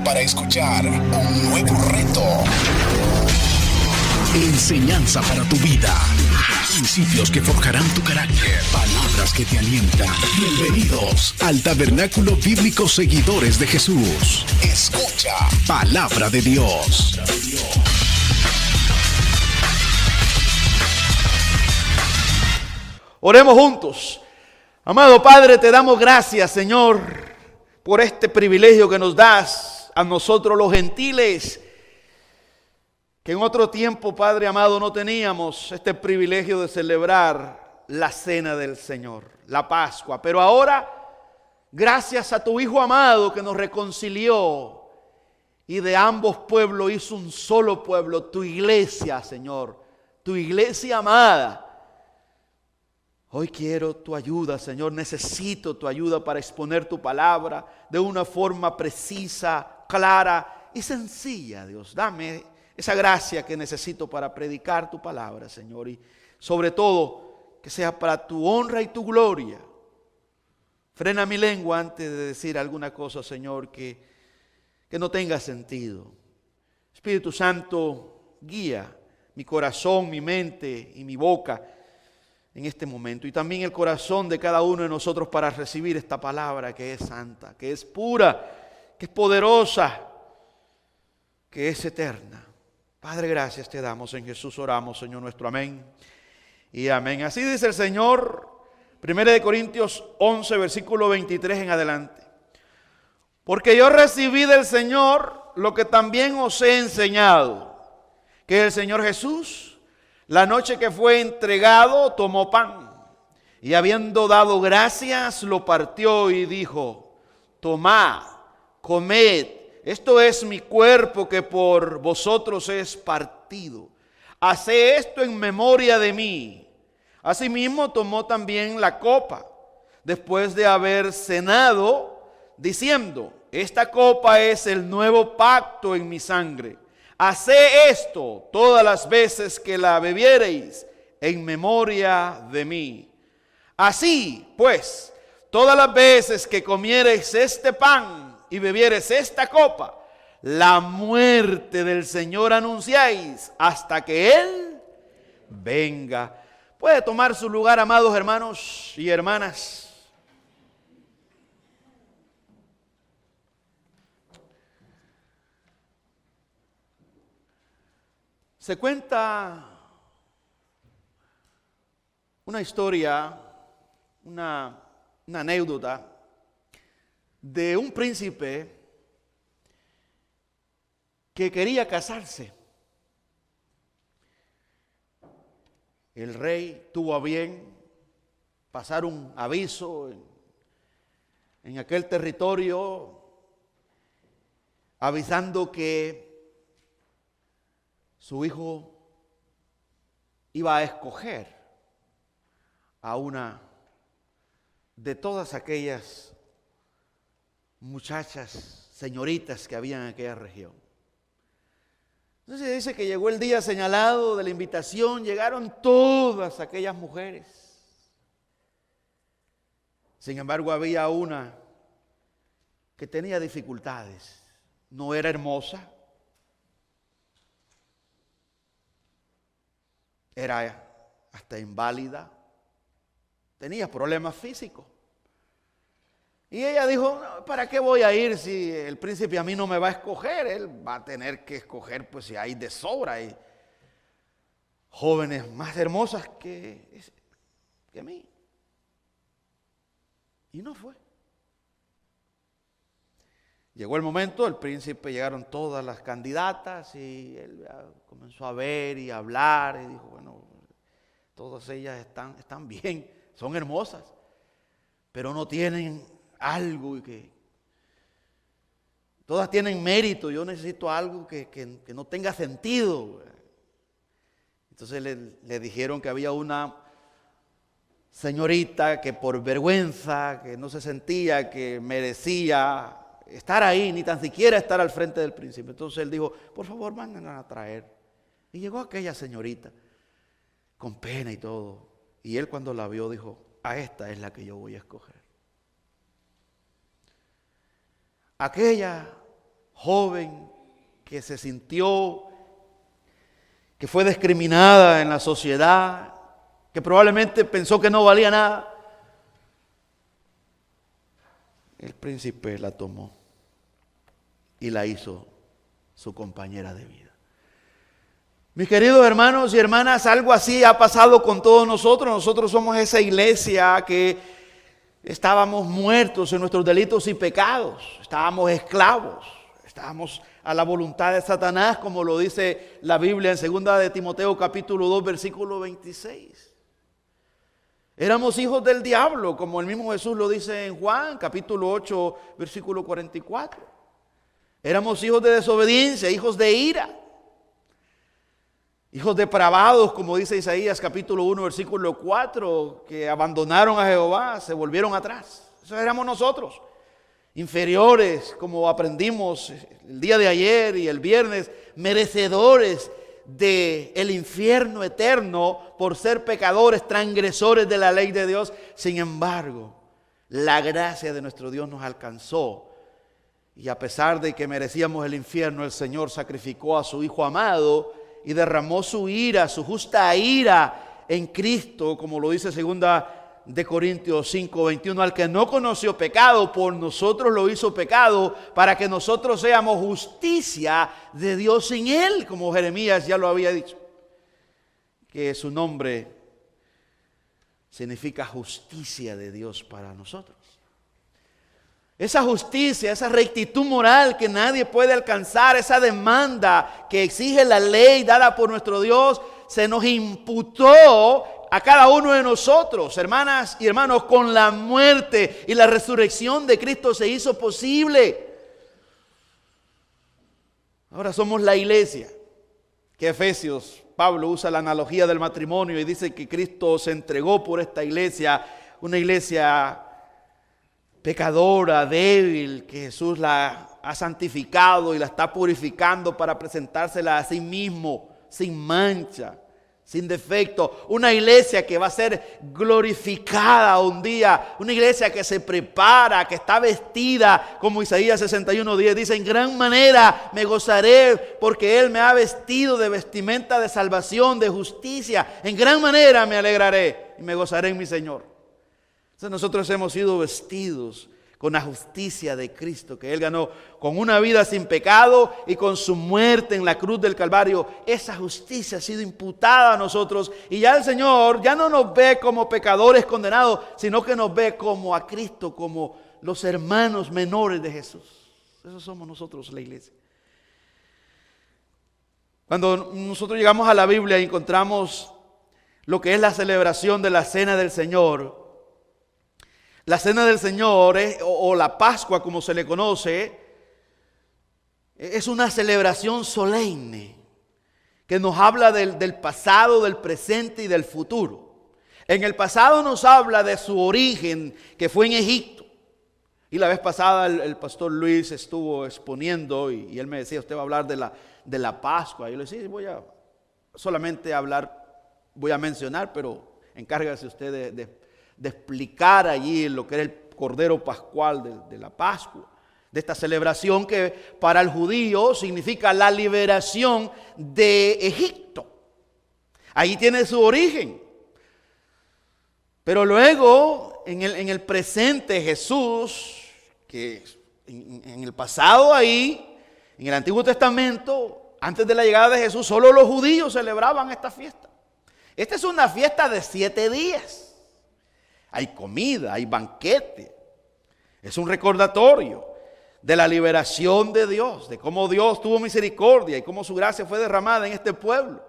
para escuchar un nuevo reto. Enseñanza para tu vida. Principios que forjarán tu carácter. Palabras que te alientan. Bienvenidos al Tabernáculo Bíblico Seguidores de Jesús. Escucha Palabra de Dios. Oremos juntos. Amado Padre, te damos gracias, Señor, por este privilegio que nos das a nosotros los gentiles, que en otro tiempo, Padre amado, no teníamos este privilegio de celebrar la cena del Señor, la Pascua. Pero ahora, gracias a tu Hijo amado que nos reconcilió y de ambos pueblos hizo un solo pueblo, tu iglesia, Señor, tu iglesia amada. Hoy quiero tu ayuda, Señor, necesito tu ayuda para exponer tu palabra de una forma precisa, clara y sencilla, Dios. Dame esa gracia que necesito para predicar tu palabra, Señor, y sobre todo que sea para tu honra y tu gloria. Frena mi lengua antes de decir alguna cosa, Señor, que no tenga sentido. Espíritu Santo, guía mi corazón, mi mente y mi boca en este momento, y también el corazón de cada uno de nosotros para recibir esta palabra que es santa, que es pura, que es poderosa, que es eterna. Padre, gracias te damos, en Jesús oramos, Señor nuestro, amén y amén. Así dice el Señor, 1 Corintios 11, versículo 23 en adelante. Porque yo recibí del Señor lo que también os he enseñado, que el Señor Jesús, la noche que fue entregado, tomó pan y habiendo dado gracias, lo partió y dijo: tomad, comed, esto es mi cuerpo que por vosotros es partido. Haced esto en memoria de mí. Asimismo tomó también la copa, después de haber cenado, diciendo: esta copa es el nuevo pacto en mi sangre. Haced esto todas las veces que la bebiereis en memoria de mí. Así pues, todas las veces que comiereis este pan y bebiereis esta copa, la muerte del Señor anunciáis hasta que Él venga. Puede tomar su lugar, amados hermanos y hermanas. Se cuenta una historia, una anécdota de un príncipe que quería casarse. El rey tuvo a bien pasar un aviso en aquel territorio avisando que su hijo iba a escoger a una de todas aquellas muchachas, señoritas que había en aquella región. Entonces dice que llegó el día señalado de la invitación, llegaron todas aquellas mujeres. Sin embargo, había una que tenía dificultades, no era hermosa, era hasta inválida, tenía problemas físicos. Y ella dijo: ¿para qué voy a ir si el príncipe a mí no me va a escoger? Él va a tener que escoger, pues si hay de sobra, hay jóvenes más hermosas que mí. Y no fue. Llegó el momento, el príncipe, llegaron todas las candidatas y él comenzó a ver y a hablar y dijo: bueno, todas ellas están bien, son hermosas, pero no tienen algo que todas tienen mérito. Yo necesito algo que no tenga sentido. Entonces le dijeron que había una señorita que por vergüenza, que no se sentía que merecía estar ahí, ni tan siquiera estar al frente del príncipe. Entonces él dijo: por favor, mándenla a traer. Y llegó aquella señorita con pena y todo. Y él, cuando la vio, dijo: a esta es la que yo voy a escoger. Aquella joven que se sintió que fue discriminada en la sociedad, que probablemente pensó que no valía nada. El príncipe la tomó y la hizo su compañera de vida. Mis queridos hermanos y hermanas, algo así ha pasado con todos nosotros. Nosotros somos esa iglesia que estábamos muertos en nuestros delitos y pecados. Estábamos esclavos. Estábamos a la voluntad de Satanás, como lo dice la Biblia en 2 de Timoteo capítulo 2, versículo 26. Éramos hijos del diablo, como el mismo Jesús lo dice en Juan capítulo 8, versículo 44. Éramos hijos de desobediencia, hijos de ira. Hijos depravados, como dice Isaías capítulo 1, versículo 4, que abandonaron a Jehová, se volvieron atrás. Eso éramos nosotros. Inferiores, como aprendimos el día de ayer y el viernes, merecedores del infierno eterno por ser pecadores, transgresores de la ley de Dios. Sin embargo, la gracia de nuestro Dios nos alcanzó. Y a pesar de que merecíamos el infierno, el Señor sacrificó a su Hijo amado y derramó su ira, su justa ira en Cristo, como lo dice 2 de Corintios 5, 21, al que no conoció pecado, por nosotros lo hizo pecado, para que nosotros seamos justicia de Dios en él, como Jeremías ya lo había dicho, que su nombre significa justicia de Dios para nosotros. Esa justicia, esa rectitud moral que nadie puede alcanzar, esa demanda que exige la ley dada por nuestro Dios, se nos imputó a cada uno de nosotros, hermanas y hermanos. Con la muerte y la resurrección de Cristo se hizo posible. Ahora somos la iglesia, que Efesios, Pablo usa la analogía del matrimonio y dice que Cristo se entregó por esta iglesia, una iglesia pecadora, débil, que Jesús la ha santificado y la está purificando para presentársela a sí mismo, sin mancha, sin defecto. Una iglesia que va a ser glorificada un día, una iglesia que se prepara, que está vestida, como Isaías 61:10 dice: en gran manera me gozaré porque Él me ha vestido de vestimenta de salvación, de justicia. En gran manera me alegraré y me gozaré en mi Señor. Entonces nosotros hemos sido vestidos con la justicia de Cristo que Él ganó, con una vida sin pecado y con su muerte en la cruz del Calvario. Esa justicia ha sido imputada a nosotros y ya el Señor ya no nos ve como pecadores condenados, sino que nos ve como a Cristo, como los hermanos menores de Jesús. Eso somos nosotros, la iglesia. Cuando nosotros llegamos a la Biblia y encontramos lo que es la celebración de la Cena del Señor. La Cena del Señor, o la Pascua como se le conoce, es una celebración solemne que nos habla del pasado, del presente y del futuro. En el pasado nos habla de su origen, que fue en Egipto. Y la vez pasada el pastor Luis estuvo exponiendo y él me decía: usted va a hablar de la Pascua. Y yo le decía: sí, voy a solamente hablar, voy a mencionar, pero encárgase usted de explicar allí lo que era el Cordero Pascual de la Pascua, de esta celebración que para el judío significa la liberación de Egipto. Ahí tiene su origen. Pero luego, en el presente, Jesús, que en el pasado ahí, en el Antiguo Testamento, antes de la llegada de Jesús, solo los judíos celebraban esta fiesta. Esta es una fiesta de 7 días. Hay comida, hay banquete. Es un recordatorio de la liberación de Dios, de cómo Dios tuvo misericordia y cómo su gracia fue derramada en este pueblo.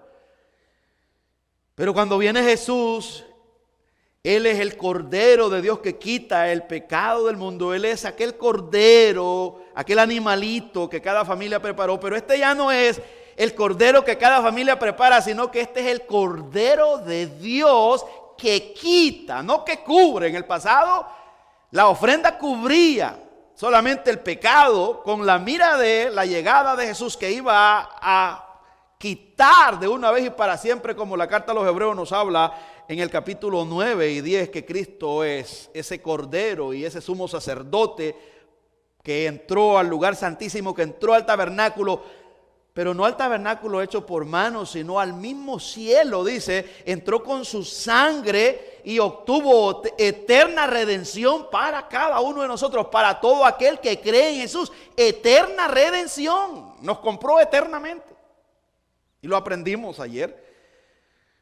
Pero cuando viene Jesús, Él es el Cordero de Dios que quita el pecado del mundo. Él es aquel Cordero, aquel animalito que cada familia preparó. Pero este ya no es el Cordero que cada familia prepara, sino que este es el Cordero de Dios que quita, no que cubre. En el pasado la ofrenda cubría solamente el pecado, con la mira de la llegada de Jesús, que iba a quitar de una vez y para siempre, como la carta a los Hebreos nos habla en el capítulo 9 y 10, que Cristo es ese Cordero y ese sumo sacerdote que entró al lugar santísimo, que entró al tabernáculo, pero no al tabernáculo hecho por manos, sino al mismo cielo, dice, entró con su sangre y obtuvo eterna redención para cada uno de nosotros, para todo aquel que cree en Jesús. Eterna redención, nos compró eternamente. Y lo aprendimos ayer.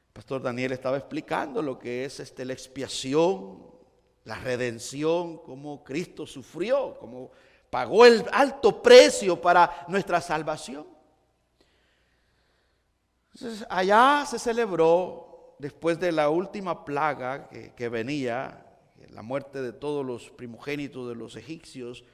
El pastor Daniel estaba explicando lo que es la expiación, la redención, cómo Cristo sufrió, cómo pagó el alto precio para nuestra salvación. Entonces, allá se celebró, después de la última plaga que venía, la muerte de todos los primogénitos de los egipcios,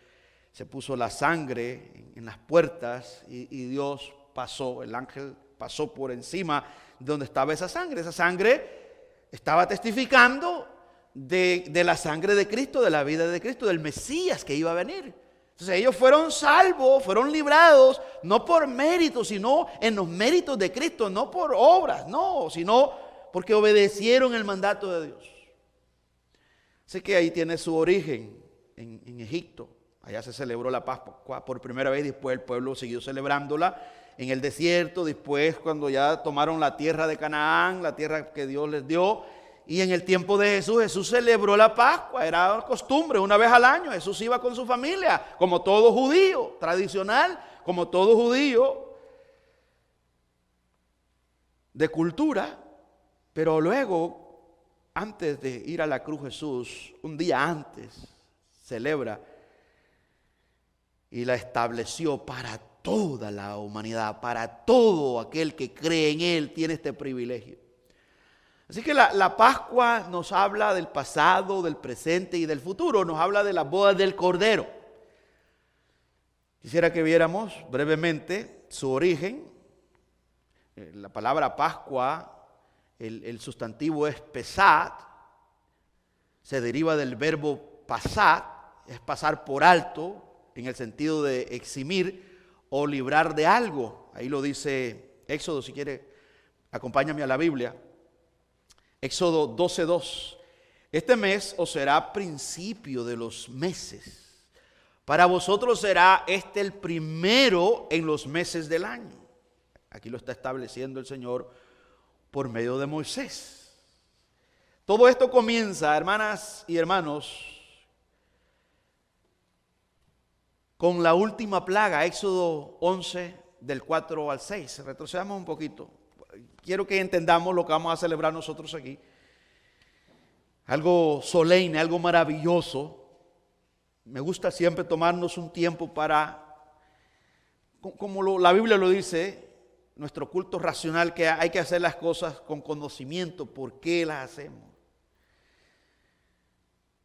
se puso la sangre en las puertas y Dios pasó, el ángel pasó por encima de donde estaba esa sangre. Esa sangre estaba testificando de la sangre de Cristo, de la vida de Cristo, del Mesías que iba a venir. Entonces ellos fueron salvos, fueron librados, no por méritos, sino en los méritos de Cristo, no por obras, no, sino porque obedecieron el mandato de Dios. Así que ahí tiene su origen en Egipto. Allá se celebró la Pascua por primera vez, después el pueblo siguió celebrándola en el desierto, después cuando ya tomaron la tierra de Canaán, la tierra que Dios les dio. Y en el tiempo de Jesús, Jesús celebró la Pascua, era costumbre, una vez al año. Jesús iba con su familia, como todo judío, tradicional, como todo judío de cultura. Pero luego, antes de ir a la cruz, Jesús, un día antes, celebra y la estableció para toda la humanidad, para todo aquel que cree en Él, tiene este privilegio. Así que la Pascua nos habla del pasado, del presente y del futuro. Nos habla de las bodas del Cordero. Quisiera que viéramos brevemente su origen. La palabra Pascua, el sustantivo es pesat. Se deriva del verbo pasat, es pasar por alto, en el sentido de eximir o librar de algo. Ahí lo dice Éxodo, si quiere, acompáñame a la Biblia. Éxodo 12:2. Este mes os será principio de los meses. Para vosotros será el primero en los meses del año. Aquí lo está estableciendo el Señor por medio de Moisés. Todo esto comienza, hermanas y hermanos, con la última plaga, Éxodo 11, del 4 al 6. Retrocedamos un poquito. Quiero que entendamos lo que vamos a celebrar nosotros aquí. Algo solemne, algo maravilloso. Me gusta siempre tomarnos un tiempo para, como la Biblia lo dice, nuestro culto racional, que hay que hacer las cosas con conocimiento, por qué las hacemos.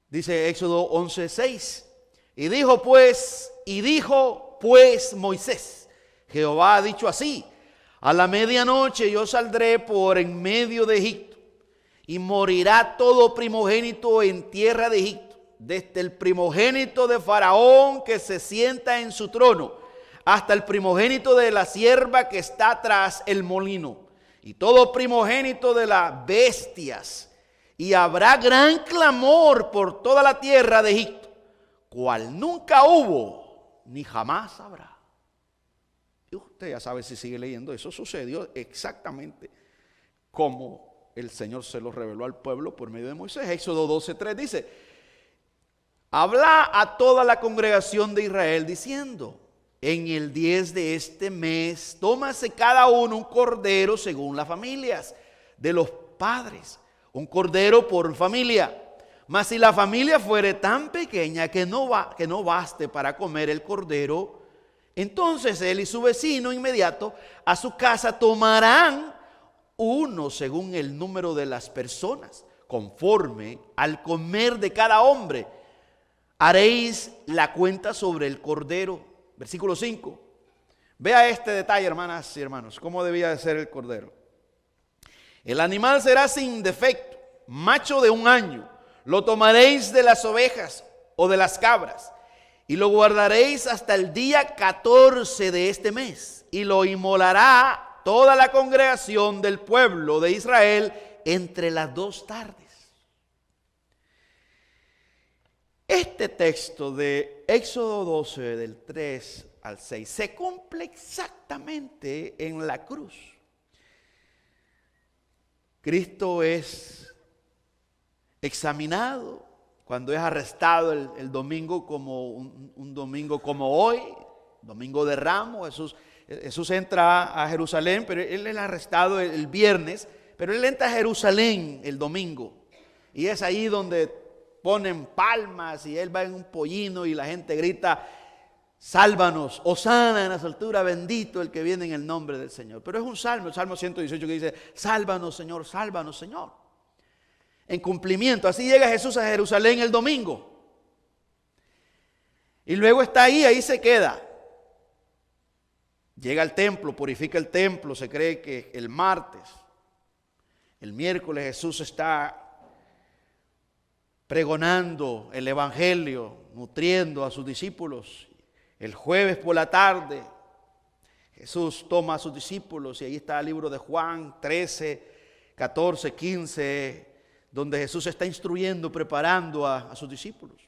Dice Éxodo 11:6. Y dijo pues Moisés, Jehová ha dicho así: a la medianoche yo saldré por en medio de Egipto, y morirá todo primogénito en tierra de Egipto, desde el primogénito de Faraón que se sienta en su trono, hasta el primogénito de la sierva que está tras el molino, y todo primogénito de las bestias. Y habrá gran clamor por toda la tierra de Egipto, cual nunca hubo, ni jamás habrá. Y usted ya sabe, si sigue leyendo, eso sucedió exactamente como el Señor se lo reveló al pueblo por medio de Moisés. Éxodo 12:3 dice: habla a toda la congregación de Israel diciendo: en el 10 de este mes, tómase cada uno un cordero según las familias de los padres, un cordero por familia. Mas si la familia fuere tan pequeña que no baste para comer el cordero, entonces él y su vecino inmediato a su casa tomarán uno según el número de las personas, conforme al comer de cada hombre. Haréis la cuenta sobre el cordero. Versículo 5. Vea este detalle, hermanas y hermanos, cómo debía de ser el cordero. El animal será sin defecto, macho de 1 año. Lo tomaréis de las ovejas o de las cabras, y lo guardaréis hasta el día 14 de este mes, y lo inmolará toda la congregación del pueblo de Israel entre las 2 tardes. este texto de Éxodo 12, del 3 al 6, se cumple exactamente en la cruz. Cristo es examinado cuando es arrestado el domingo, como un domingo como hoy, domingo de Ramos. Jesús entra a Jerusalén, pero él es arrestado el viernes, pero él entra a Jerusalén el domingo. Y es ahí donde ponen palmas y él va en un pollino y la gente grita: sálvanos, hosana en las alturas, bendito el que viene en el nombre del Señor. Pero es un salmo, el Salmo 118, que dice: sálvanos, Señor, sálvanos, Señor. En cumplimiento, así llega Jesús a Jerusalén el domingo. Y luego está ahí se queda. Llega al templo, purifica el templo, se cree que el martes. El miércoles Jesús está pregonando el evangelio, nutriendo a sus discípulos. El jueves por la tarde Jesús toma a sus discípulos y ahí está el libro de Juan 13, 14, 15, donde Jesús está instruyendo, preparando a sus discípulos.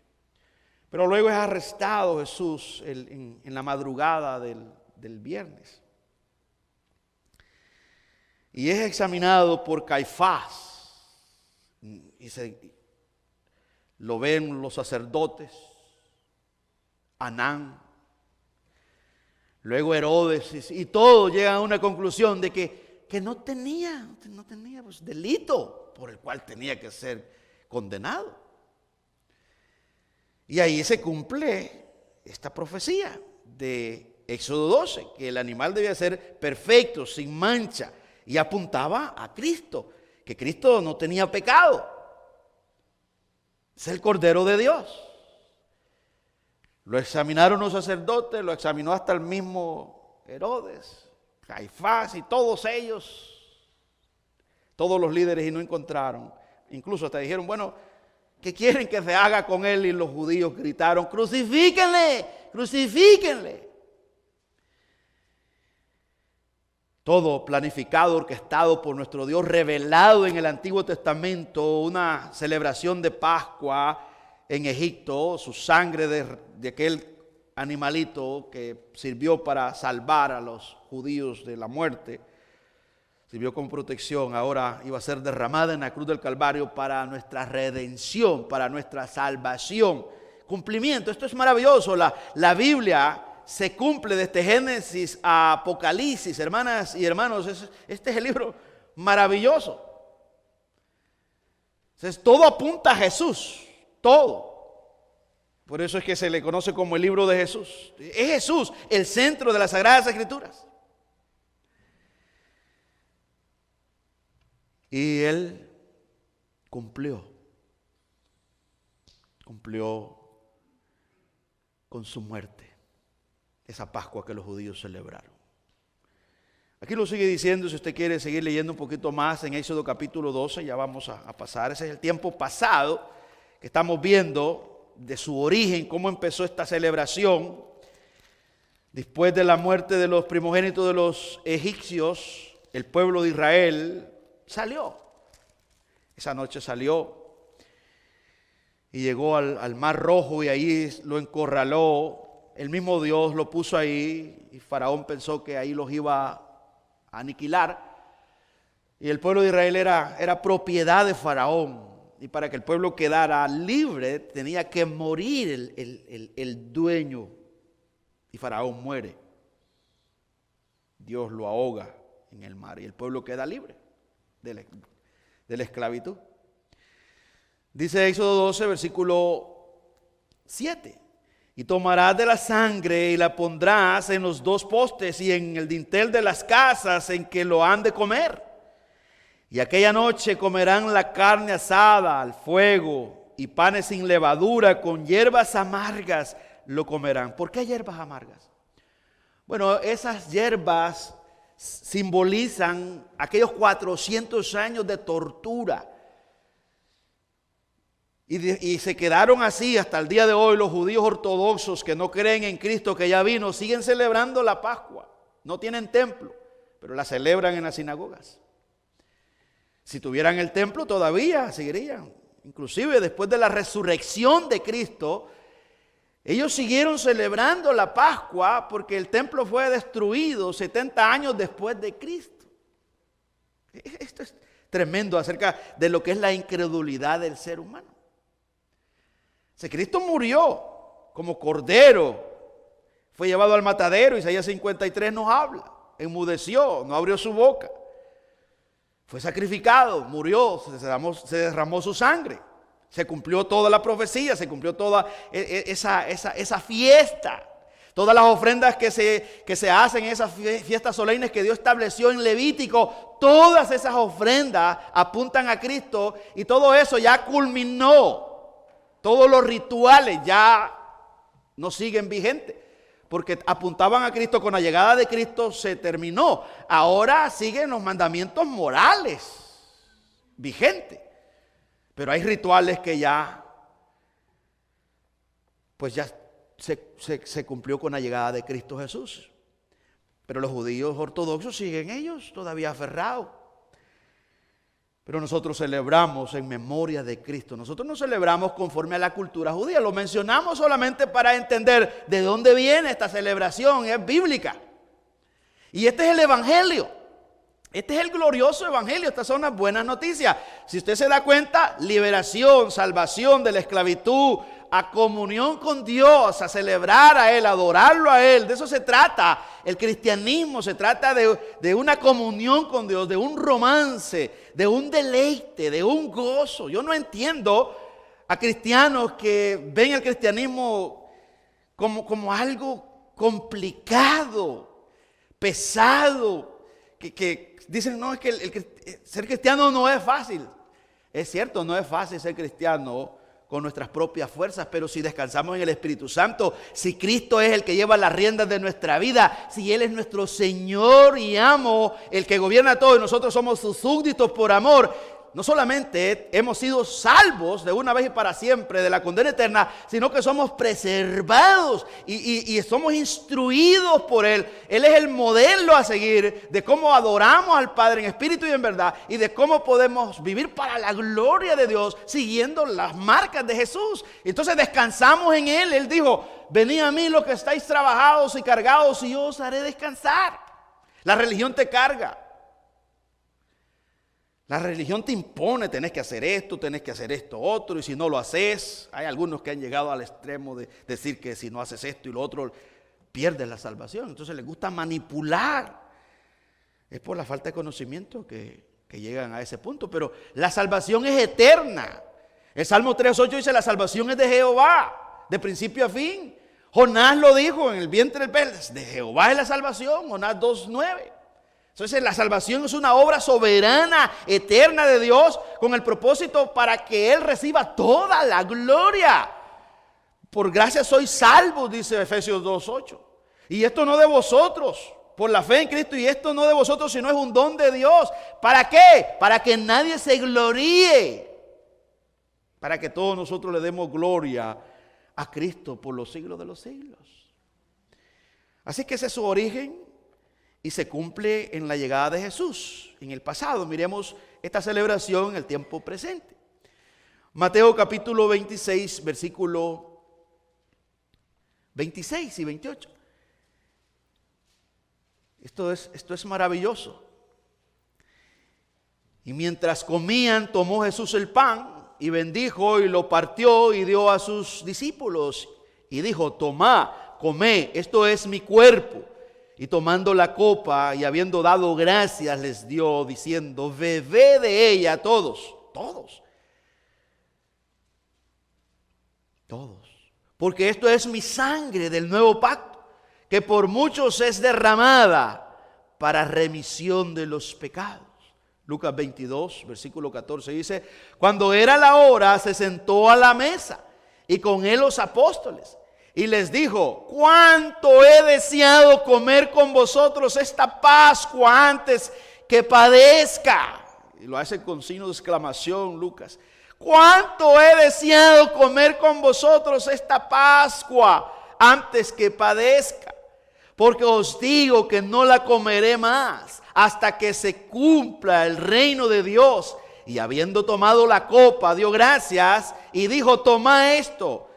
Pero luego es arrestado Jesús en la madrugada del viernes. Y es examinado por Caifás. Lo ven los sacerdotes, Anán, luego Herodes, y todos llegan a una conclusión de que no tenía pues, delito por el cual tenía que ser condenado. Y ahí se cumple esta profecía de Éxodo 12, que el animal debía ser perfecto, sin mancha, y apuntaba a Cristo, que Cristo no tenía pecado. Es el Cordero de Dios. Lo examinaron los sacerdotes, lo examinó hasta el mismo Herodes, Caifás y todos ellos, todos los líderes, y no encontraron. Incluso hasta dijeron: bueno, ¿qué quieren que se haga con él? Y los judíos gritaron: crucifíquenle, crucifíquenle. Todo planificado, orquestado por nuestro Dios, revelado en el Antiguo Testamento, una celebración de Pascua en Egipto, su sangre de aquel animalito que sirvió para salvar a los judíos de la muerte, sirvió como protección, ahora iba a ser derramada en la cruz del Calvario para nuestra redención, para nuestra salvación. Cumplimiento, esto es maravilloso. La Biblia se cumple desde Génesis a Apocalipsis, hermanas y hermanos. Este es el libro maravilloso. Entonces, todo apunta a Jesús, todo. Por eso es que se le conoce como el libro de Jesús. Es Jesús el centro de las Sagradas Escrituras. Y Él cumplió con su muerte esa Pascua que los judíos celebraron. Aquí lo sigue diciendo, si usted quiere seguir leyendo un poquito más en Éxodo capítulo 12, ya vamos a pasar. Ese es el tiempo pasado que estamos viendo de su origen, cómo empezó esta celebración. Después de la muerte de los primogénitos de los egipcios, el pueblo de Israel salió. Esa noche salió y llegó al Mar Rojo, y ahí lo encorraló. El mismo Dios lo puso ahí y Faraón pensó que ahí los iba a aniquilar. Y el pueblo de Israel era propiedad de Faraón. Y para que el pueblo quedara libre tenía que morir el dueño. Y Faraón muere. Dios lo ahoga en el mar y el pueblo queda libre de la esclavitud. Dice Éxodo 12, versículo 7. Y tomarás de la sangre y la pondrás en los dos postes y en el dintel de las casas en que lo han de comer. Y aquella noche comerán la carne asada al fuego y panes sin levadura, con hierbas amargas lo comerán. ¿Por qué hierbas amargas? Bueno, esas hierbas simbolizan aquellos 400 años de tortura. Y se quedaron así hasta el día de hoy. Los judíos ortodoxos que no creen en Cristo que ya vino, siguen celebrando la Pascua. No tienen templo, pero la celebran en las sinagogas. Si tuvieran el templo todavía seguirían. inclusive después de la resurrección de Cristo, ellos siguieron celebrando la Pascua porque el templo fue destruido 70 años después de Cristo. Esto es tremendo acerca de lo que es la incredulidad del ser humano. Si Cristo murió como cordero, fue llevado al matadero, Isaías 53 nos habla, enmudeció, no abrió su boca, fue sacrificado, murió, se derramó su sangre, se cumplió toda la profecía, se cumplió toda esa fiesta, todas las ofrendas que se hacen en esas fiestas solemnes que Dios estableció en Levítico, todas esas ofrendas apuntan a Cristo y todo eso ya culminó. Todos los rituales ya no siguen vigentes, porque apuntaban a Cristo. Con la llegada de Cristo se terminó. Ahora siguen los mandamientos morales vigentes, pero hay rituales que ya, pues ya se cumplió con la llegada de Cristo Jesús. Pero los judíos ortodoxos siguen ellos todavía aferrados. Pero nosotros celebramos en memoria de Cristo. Nosotros no celebramos conforme a la cultura judía. Lo mencionamos solamente para entender de dónde viene esta celebración. Es bíblica. Y este es el evangelio. Este es el glorioso evangelio. Estas son las buenas noticias. Si usted se da cuenta, liberación, salvación de la esclavitud, a comunión con Dios, a celebrar a Él, a adorarlo a Él. De eso se trata el cristianismo. Se trata de una comunión con Dios, de un romance, de un deleite, de un gozo. Yo no entiendo a cristianos que ven el cristianismo como algo complicado, pesado, que dicen, no, es que ser cristiano no es fácil. Es cierto, no es fácil ser cristiano con nuestras propias fuerzas, pero si descansamos en el Espíritu Santo, si Cristo es el que lleva las riendas de nuestra vida, si Él es nuestro Señor y amo, el que gobierna todo y nosotros somos sus súbditos por amor, no solamente hemos sido salvos de una vez y para siempre de la condena eterna, sino que somos preservados y somos instruidos por Él. Él es el modelo a seguir de cómo adoramos al Padre en espíritu y en verdad, y de cómo podemos vivir para la gloria de Dios siguiendo las marcas de Jesús. Entonces descansamos en Él. Él dijo, venid a mí los que estáis trabajados y cargados y yo os haré descansar. La religión te carga. La religión te impone, tenés que hacer esto otro, y si no lo haces, hay algunos que han llegado al extremo de decir que si no haces esto y lo otro, pierdes la salvación. Entonces les gusta manipular. Es por la falta de conocimiento que llegan a ese punto, pero la salvación es eterna. El Salmo 3:8 dice, la salvación es de Jehová, de principio a fin. Jonás lo dijo en el vientre del pez, de Jehová es la salvación, Jonás 2:9. Entonces la salvación es una obra soberana, eterna de Dios, con el propósito para que Él reciba toda la gloria. Por gracia sois salvos, dice Efesios 2:8. Y esto no de vosotros, por la fe en Cristo, y esto no de vosotros, sino es un don de Dios. ¿Para qué? Para que nadie se gloríe. Para que todos nosotros le demos gloria a Cristo por los siglos de los siglos. Así que ese es su origen. Y se cumple en la llegada de Jesús. En el pasado, miremos esta celebración en el tiempo presente. Mateo capítulo 26, versículo 26 y 28. Esto es maravilloso. Y mientras comían, tomó Jesús el pan y bendijo y lo partió y dio a sus discípulos. Y dijo, tomad, comed, esto es mi cuerpo. Y tomando la copa y habiendo dado gracias les dio diciendo, bebed de ella todos. Porque esto es mi sangre del nuevo pacto, que por muchos es derramada para remisión de los pecados. Lucas 22, versículo 14 dice, cuando era la hora se sentó a la mesa y con él los apóstoles. Y les dijo, cuánto he deseado comer con vosotros esta Pascua antes que padezca. Y lo hace con signo de exclamación Lucas. Cuánto he deseado comer con vosotros esta Pascua antes que padezca. Porque os digo que no la comeré más hasta que se cumpla el reino de Dios. y habiendo tomado la copa, dio gracias y dijo: tomad esto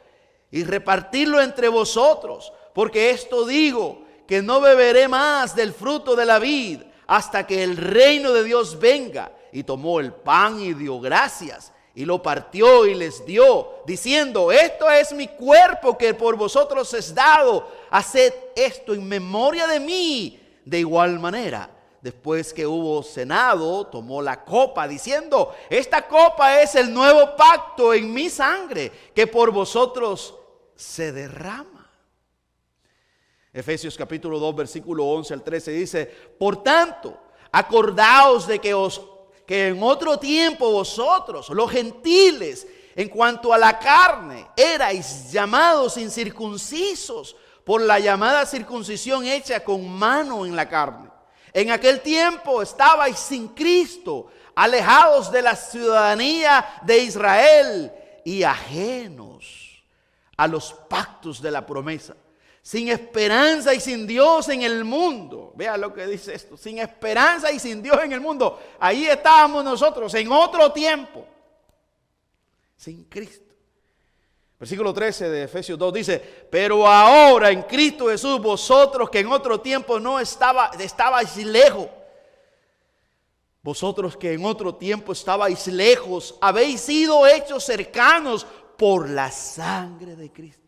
y repartidlo entre vosotros, porque esto digo, que no beberé más del fruto de la vid hasta que el reino de Dios venga. Y tomó el pan y dio gracias y lo partió y les dio, diciendo: esto es mi cuerpo que por vosotros es dado, haced esto en memoria de mí. De igual manera, después que hubo cenado, tomó la copa, diciendo: esta copa es el nuevo pacto en mi sangre, que por vosotros se derrama. Efesios capítulo 2, versículo 11 al 13 dice: por tanto, acordaos de que en otro tiempo vosotros, los gentiles, en cuanto a la carne, erais llamados incircuncisos por la llamada circuncisión hecha con mano en la carne. En aquel tiempo estabais sin Cristo, alejados de la ciudadanía de Israel y ajenos a los pactos de la promesa, sin esperanza y sin Dios en el mundo. Vea lo que dice esto: sin esperanza y sin Dios en el mundo. Ahí estábamos nosotros en otro tiempo, sin Cristo. Versículo 13 de Efesios 2 dice: pero ahora en Cristo Jesús, vosotros que en otro tiempo no estabais lejos, vosotros que en otro tiempo estabais lejos, habéis sido hechos cercanos por la sangre de Cristo.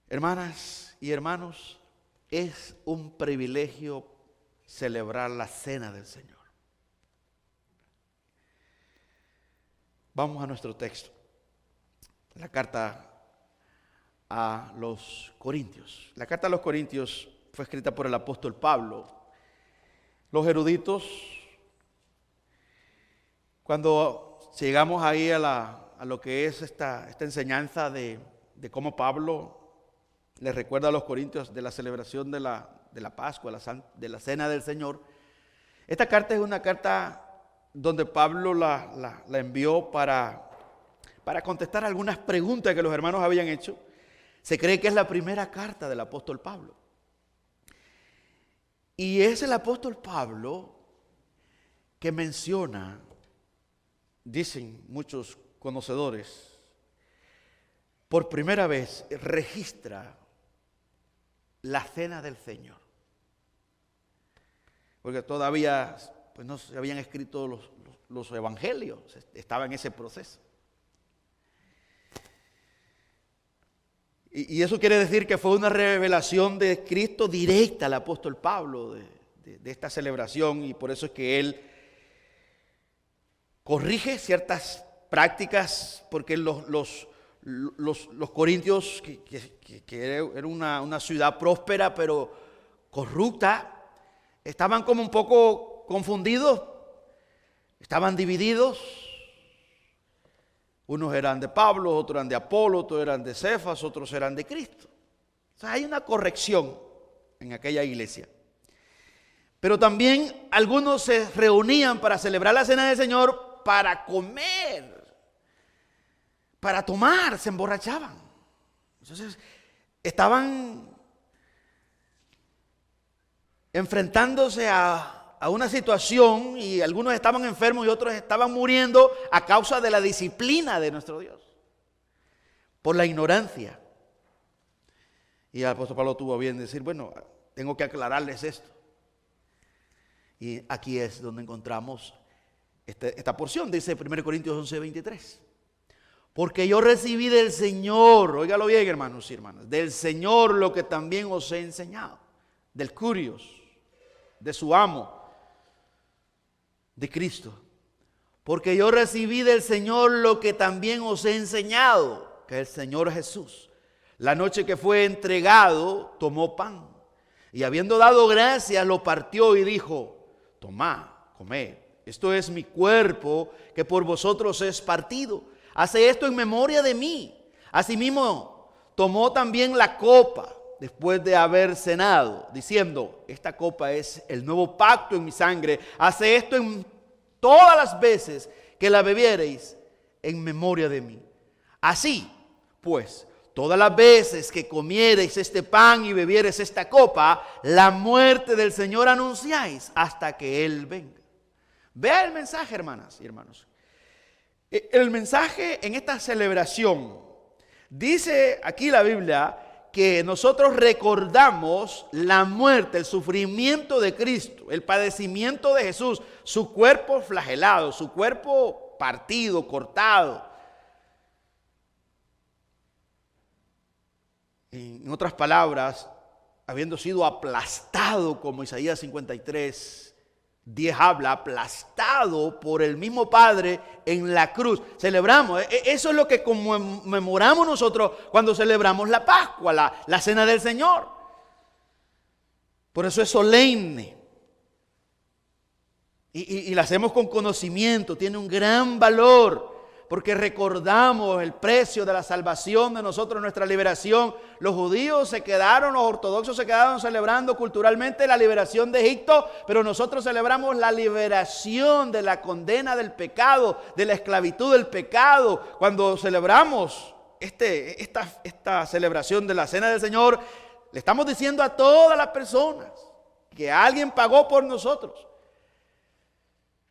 Hermanas y hermanos, es un privilegio celebrar la cena del Señor. Vamos a nuestro texto. La carta a los Corintios. La carta a los Corintios fue escrita por el apóstol Pablo. Los eruditos, cuando llegamos ahí a lo que es esta enseñanza de cómo Pablo les recuerda a los corintios de la celebración de la Pascua, de la Cena del Señor. Esta carta es una carta donde Pablo la envió para contestar algunas preguntas que los hermanos habían hecho. Se cree que es la primera carta del apóstol Pablo. Y es el apóstol Pablo que menciona, dicen muchos conocedores, por primera vez registra la cena del Señor. Porque todavía pues, no se habían escrito los evangelios, estaba en ese proceso. Y eso quiere decir que fue una revelación de Cristo directa al apóstol Pablo de esta celebración, y por eso es que él corrige ciertas prácticas, porque los corintios, que era una ciudad próspera pero corrupta, estaban como un poco confundidos, estaban divididos. Unos eran de Pablo, otros eran de Apolo, otros eran de Cefas, otros eran de Cristo. O sea, hay una corrección en aquella iglesia. Pero también algunos se reunían para celebrar la cena del Señor, para comer, para tomar, se emborrachaban. Entonces, estaban enfrentándose a una situación, y algunos estaban enfermos y otros estaban muriendo a causa de la disciplina de nuestro Dios, por la ignorancia. Y el apóstol Pablo tuvo bien decir: bueno, tengo que aclararles esto. Y aquí es donde encontramos esta porción. Dice 1 Corintios 11:23. Porque yo recibí del Señor, óigalo bien, hermanos y hermanas, del Señor lo que también os he enseñado, del Curios, de su amo, de Cristo. Porque yo recibí del Señor lo que también os he enseñado, que el Señor Jesús, la noche que fue entregado, tomó pan, y habiendo dado gracias, lo partió y dijo: tomad, comed, esto es mi cuerpo que por vosotros es partido. Hace esto en memoria de mí. Asimismo, tomó también la copa después de haber cenado, diciendo: esta copa es el nuevo pacto en mi sangre. Hace esto en todas las veces que la bebiereis en memoria de mí. Así, pues, todas las veces que comiereis este pan y bebiereis esta copa, la muerte del Señor anunciáis hasta que Él venga. Vea el mensaje, hermanas y hermanos. El mensaje en esta celebración, dice aquí la Biblia, que nosotros recordamos la muerte, el sufrimiento de Cristo, el padecimiento de Jesús, su cuerpo flagelado, su cuerpo partido, cortado. En otras palabras, habiendo sido aplastado, como Isaías 53:10 habla, aplastado por el mismo Padre en la cruz. Celebramos, eso es lo que conmemoramos nosotros cuando celebramos la Pascua, la Cena del Señor. Por eso es solemne. Y la hacemos con conocimiento, tiene un gran valor. Porque recordamos el precio de la salvación de nosotros, nuestra liberación. Los judíos se quedaron, los ortodoxos se quedaron celebrando culturalmente la liberación de Egipto, pero nosotros celebramos la liberación de la condena del pecado, de la esclavitud del pecado. Cuando celebramos esta celebración de la Cena del Señor, le estamos diciendo a todas las personas que alguien pagó por nosotros.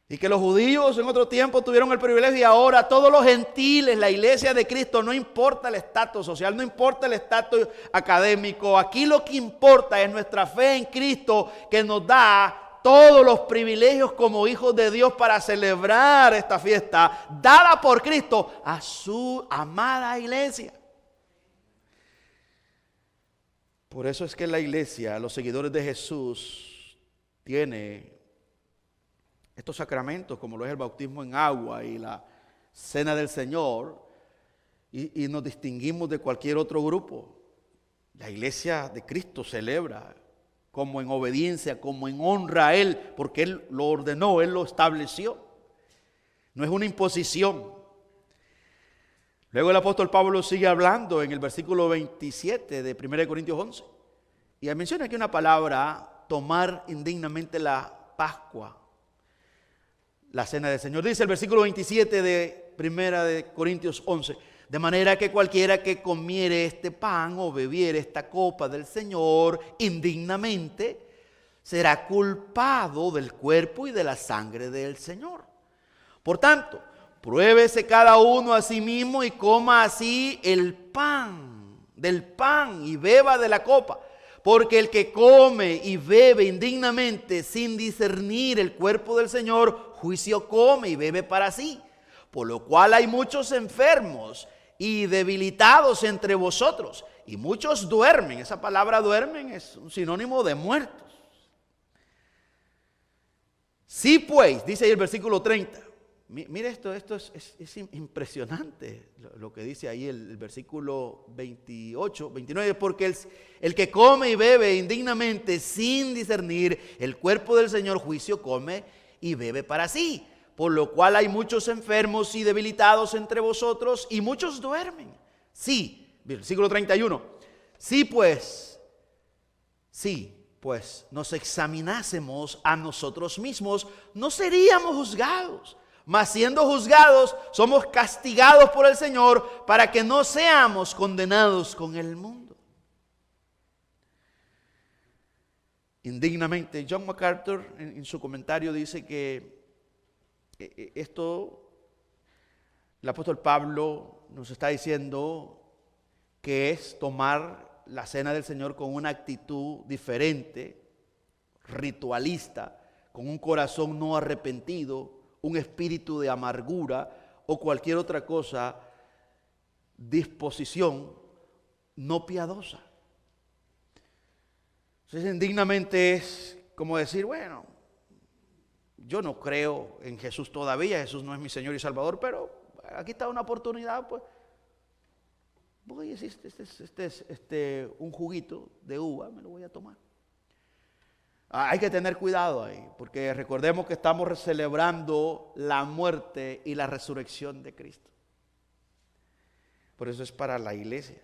Y que los judíos en otro tiempo tuvieron el privilegio y ahora todos los gentiles, la iglesia de Cristo, no importa el estatus social, no importa el estatus académico. Aquí lo que importa es nuestra fe en Cristo, que nos da todos los privilegios como hijos de Dios para celebrar esta fiesta dada por Cristo a su amada iglesia. Por eso es que la iglesia, los seguidores de Jesús, tiene estos sacramentos como lo es el bautismo en agua y la Cena del Señor, y nos distinguimos de cualquier otro grupo. La iglesia de Cristo celebra como en obediencia, como en honra a Él, porque Él lo ordenó, Él lo estableció. No es una imposición. Luego el apóstol Pablo sigue hablando en el versículo 27 de 1 Corintios 11. Y menciona aquí una palabra, tomar indignamente la Pascua, la Cena del Señor. Dice el versículo 27 de 1 Corintios 11. De manera que cualquiera que comiere este pan o bebiere esta copa del Señor indignamente, será culpado del cuerpo y de la sangre del Señor. Por tanto, pruébese cada uno a sí mismo y coma así del pan y beba de la copa. Porque el que come y bebe indignamente sin discernir el cuerpo del Señor, juicio come y bebe para sí. Por lo cual hay muchos enfermos y debilitados entre vosotros, y muchos duermen. Esa palabra duermen es un sinónimo de muertos. Sí pues, dice ahí el versículo 30. Mire esto es impresionante lo que dice ahí el versículo 28, 29, porque el que come y bebe indignamente sin discernir el cuerpo del Señor, juicio come y bebe para sí. Por lo cual hay muchos enfermos y debilitados entre vosotros y muchos duermen. Sí, versículo 31. Sí pues nos examinásemos a nosotros mismos, no seríamos juzgados. Mas siendo juzgados, somos castigados por el Señor para que no seamos condenados con el mundo. Indignamente, John MacArthur en su comentario dice que esto, el apóstol Pablo nos está diciendo que es tomar la cena del Señor con una actitud diferente, ritualista, con un corazón no arrepentido, un espíritu de amargura o cualquier otra cosa, disposición no piadosa. Entonces, indignamente es como decir, bueno, yo no creo en Jesús todavía, Jesús no es mi Señor y Salvador, pero aquí está una oportunidad, pues voy a decir, un juguito de uva, me lo voy a tomar. Hay que tener cuidado ahí, porque recordemos que estamos celebrando la muerte y la resurrección de Cristo. Por eso es para la iglesia,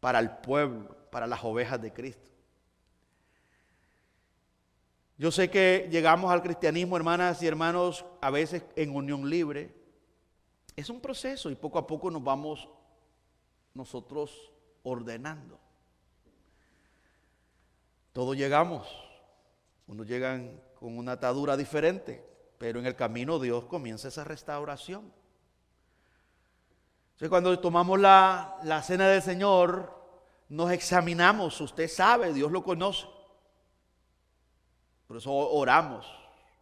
para el pueblo, para las ovejas de Cristo. Yo sé que llegamos al cristianismo, hermanas y hermanos, a veces en unión libre. Es un proceso y poco a poco nos vamos nosotros ordenando. Todos llegamos, unos llegan con una atadura diferente, pero en el camino Dios comienza esa restauración. Entonces, cuando tomamos la cena del Señor, nos examinamos. Usted sabe, Dios lo conoce. Por eso oramos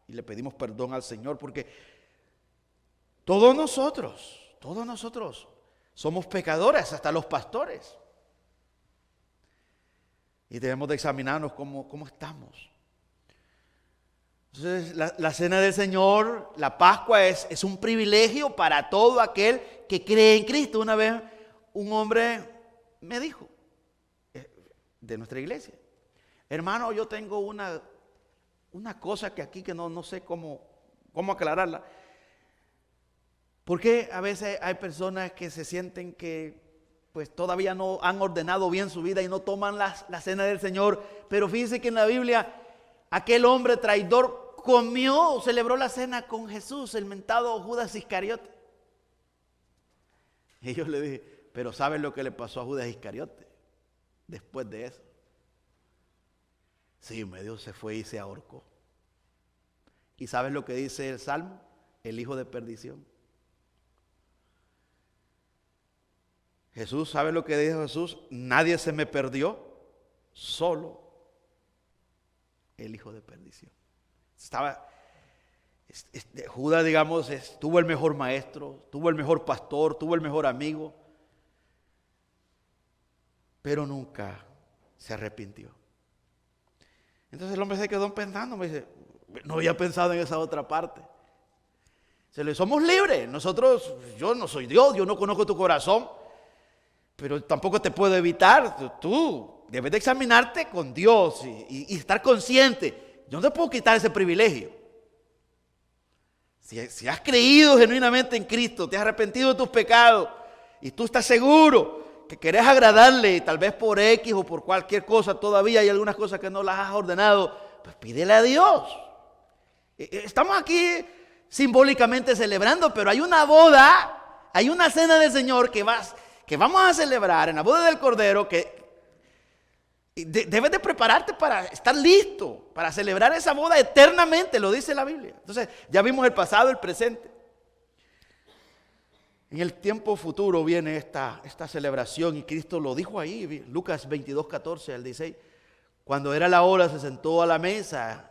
y le pedimos perdón al Señor, porque todos nosotros somos pecadores, hasta los pastores. Y debemos de examinarnos cómo estamos. Entonces, la cena del Señor, la Pascua es un privilegio para todo aquel que cree en Cristo. Una vez un hombre me dijo, de nuestra iglesia, hermano, yo tengo una cosa que aquí que no sé cómo aclararla. Porque a veces hay personas que se sienten que pues todavía no han ordenado bien su vida y no toman la cena del Señor? Pero fíjense que en la Biblia aquel hombre traidor celebró la cena con Jesús, el mentado Judas Iscariote. Y yo le dije, pero ¿sabes lo que le pasó a Judas Iscariote después de eso? Sí, medio se fue y se ahorcó. ¿Y sabes lo que dice el Salmo? El hijo de perdición. Jesús, ¿sabe lo que dijo Jesús? Nadie se me perdió, solo el hijo de perdición. Judas, digamos, tuvo el mejor maestro, tuvo el mejor pastor, tuvo el mejor amigo, pero nunca se arrepintió. Entonces el hombre se quedó pensando, me dice, no había pensado en esa otra parte. Somos libres, yo no soy Dios, yo no conozco tu corazón, pero tampoco te puedo evitar. Tú debes de examinarte con Dios y estar consciente. Yo no te puedo quitar ese privilegio. Si has creído genuinamente en Cristo, te has arrepentido de tus pecados y tú estás seguro que querés agradarle, tal vez por X o por cualquier cosa, todavía hay algunas cosas que no las has ordenado, pues pídele a Dios. Estamos aquí simbólicamente celebrando, pero hay una boda, hay una cena del Señor que vamos a celebrar en la boda del Cordero, que debes de prepararte para estar listo, para celebrar esa boda eternamente, lo dice la Biblia. Entonces, ya vimos el pasado, el presente. En el tiempo futuro viene esta celebración, y Cristo lo dijo ahí, Lucas 22, 14 al 16. Cuando era la hora, se sentó a la mesa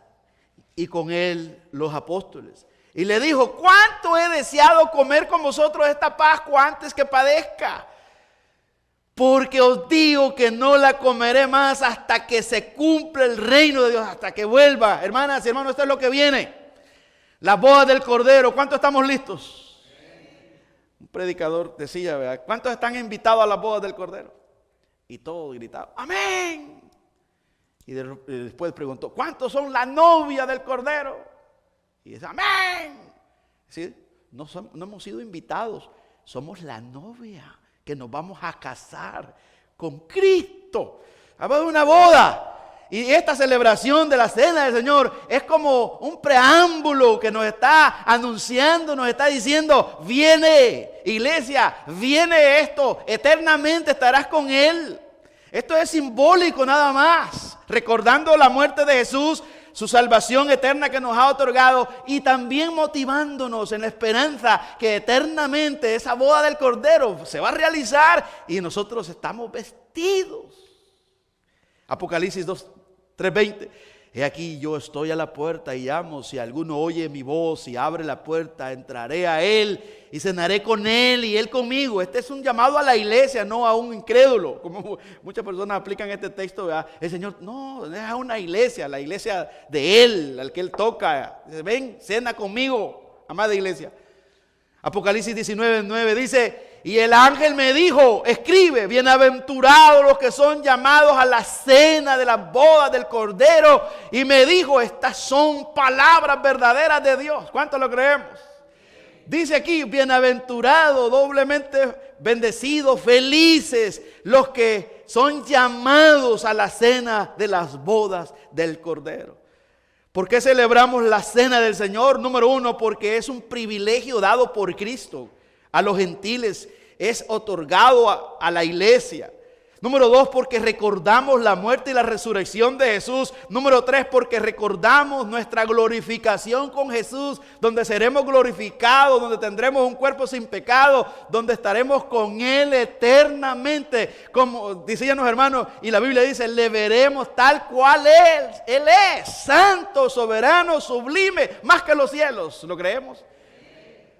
y con él los apóstoles. Y le dijo, ¿cuánto he deseado comer con vosotros esta Pascua antes que padezca? Porque os digo que no la comeré más hasta que se cumpla el reino de Dios, hasta que vuelva. Hermanas y hermanos, esto es lo que viene. La boda del Cordero. ¿Cuántos estamos listos? Un predicador decía, ¿verdad? ¿Cuántos están invitados a la boda del Cordero? Y todos gritaban, ¡amén! Y después preguntó, ¿cuántos son la novia del Cordero? Y dice, ¡amén! ¿Sí? No hemos sido invitados, somos la novia, que nos vamos a casar con Cristo. Hablamos de una boda. Y esta celebración de la cena del Señor es como un preámbulo que nos está anunciando, nos está diciendo, viene, iglesia, viene esto, eternamente estarás con Él. Esto es simbólico nada más, recordando la muerte de Jesús, su salvación eterna que nos ha otorgado, y también motivándonos en la esperanza que eternamente esa boda del Cordero se va a realizar y nosotros estamos vestidos. Apocalipsis 3:20. He aquí yo estoy a la puerta y llamo. Si alguno oye mi voz y abre la puerta, entraré a él y cenaré con él y él conmigo. Este es un llamado a la iglesia, no a un incrédulo, como muchas personas aplican este texto, ¿verdad? El Señor, no, es a una iglesia, la iglesia de él, al que él toca. Dice, ven, cena conmigo, amada iglesia. Apocalipsis 19:9 dice, y el ángel me dijo, escribe, bienaventurados los que son llamados a la cena de las bodas del Cordero. Y me dijo, estas son palabras verdaderas de Dios. ¿Cuánto lo creemos? Dice aquí, bienaventurados, doblemente bendecidos, felices los que son llamados a la cena de las bodas del Cordero. ¿Por qué celebramos la cena del Señor? Número uno, porque es un privilegio dado por Cristo a los gentiles es otorgado a la iglesia. Número 2, porque recordamos la muerte y la resurrección de Jesús. Número 3, porque recordamos nuestra glorificación con Jesús, donde seremos glorificados, donde tendremos un cuerpo sin pecado, donde estaremos con Él eternamente. Como decían los hermanos, y la Biblia dice, le veremos tal cual Él es, santo, soberano, sublime, más que los cielos. ¿Lo creemos?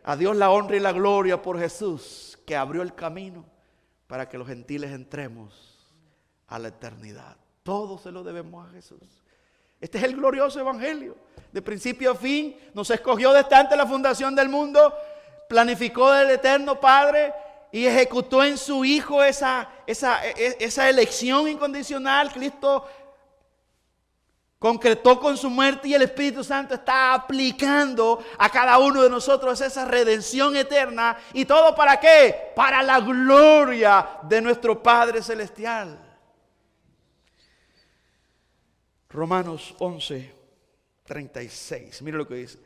A Dios la honra y la gloria por Jesús, que abrió el camino para que los gentiles entremos a la eternidad. Todo se lo debemos a Jesús. Este es el glorioso evangelio. De principio a fin, nos escogió desde antes de la fundación del mundo, planificó del eterno Padre y ejecutó en su Hijo esa elección incondicional. Cristo concretó con su muerte y el Espíritu Santo está aplicando a cada uno de nosotros esa redención eterna. ¿Y todo para qué? Para la gloria de nuestro Padre Celestial. Romanos 11:36. Mire lo que dice.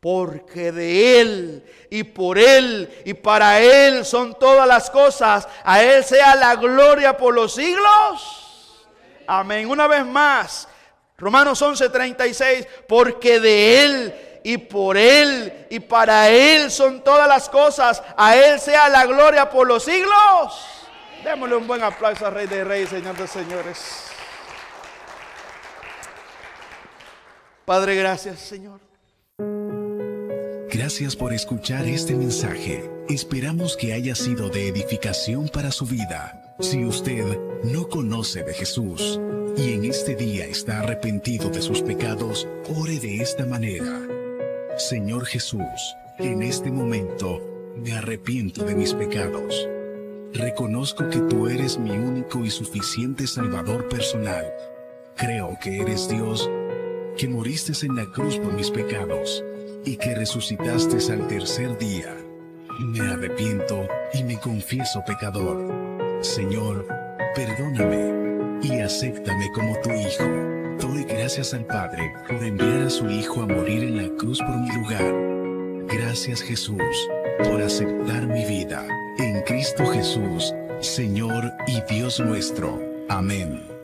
Porque de Él y por Él y para Él son todas las cosas. A Él sea la gloria por los siglos. Amén. Una vez más. Romanos 11:36, porque de Él y por Él y para Él son todas las cosas, a Él sea la gloria por los siglos. Démosle un buen aplauso al Rey de Reyes, Señor de Señores. Padre, gracias, Señor. Gracias por escuchar este mensaje. Esperamos que haya sido de edificación para su vida. Si usted no conoce de Jesús y en este día está arrepentido de sus pecados, ore de esta manera. Señor Jesús, en este momento me arrepiento de mis pecados. Reconozco que tú eres mi único y suficiente Salvador personal. Creo que eres Dios, que moriste en la cruz por mis pecados y que resucitaste al tercer día. Me arrepiento y me confieso pecador. Señor, perdóname y acéptame como tu Hijo. Doy gracias al Padre por enviar a su Hijo a morir en la cruz por mi lugar. Gracias, Jesús, por aceptar mi vida. En Cristo Jesús, Señor y Dios nuestro. Amén.